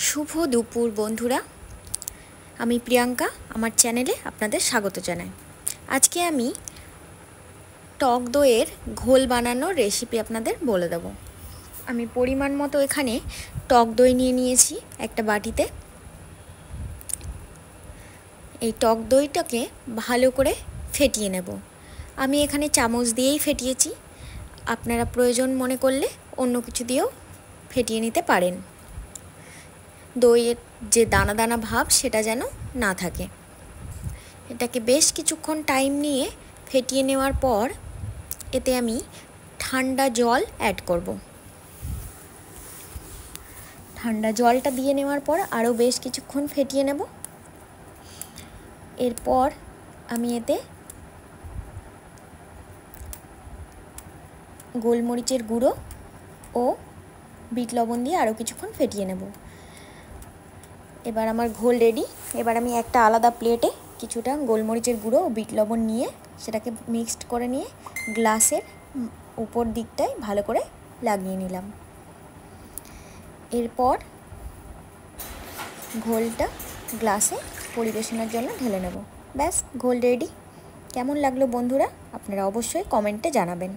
শুভ দুপুর বন্ধুরা, আমি প্রিয়াঙ্কা আমার চ্যানেলে আপনাদের স্বাগত জানাই। আজকে আমি টক দইয়ের ঘোল বানানোর রেসিপি আপনাদের বলে দেব। আমি পরিমাণ মতো এখানে টক দই নিয়ে নিয়েছি একটা বাটিতে। এই টক দইটাকে ভালো করে ফেটিয়ে নেব। আমি এখানে চামচ দিয়েই ফেটিয়েছি, আপনারা প্রয়োজন মনে করলে অন্য কিছু দিয়েও ফেটিয়ে নিতে পারেন। দইয়ের যে দানা দানা ভাব সেটা যেন না থাকে। এটাকে বেশ কিছুক্ষণ টাইম নিয়ে ফেটিয়ে নেওয়ার পর এতে আমি ঠান্ডা জল অ্যাড করব। ঠান্ডা জলটা দিয়ে নেওয়ার পর আরও বেশ কিছুক্ষণ ফেটিয়ে নেব। এরপর আমি এতে গোলমরিচের গুঁড়ো ও বিট লবণ দিয়ে আরও কিছুক্ষণ ফেটিয়ে নেব। এবার আমার ঘোল রেডি। এবার আমি একটা আলাদা প্লেটে কিছুটা গোলমরিচের গুঁড়ো ও বিট লবণ নিয়ে সেটাকে মিক্সড করে নিয়ে গ্লাসের উপর দিকটায় ভালো করে লাগিয়ে নিলাম। এরপর ঘোলটা গ্লাসে পরিবেশনের জন্য ঢেলে নেব। ব্যাস, ঘোল রেডি। কেমন লাগলো বন্ধুরা আপনারা অবশ্যই কমেন্টে জানাবেন।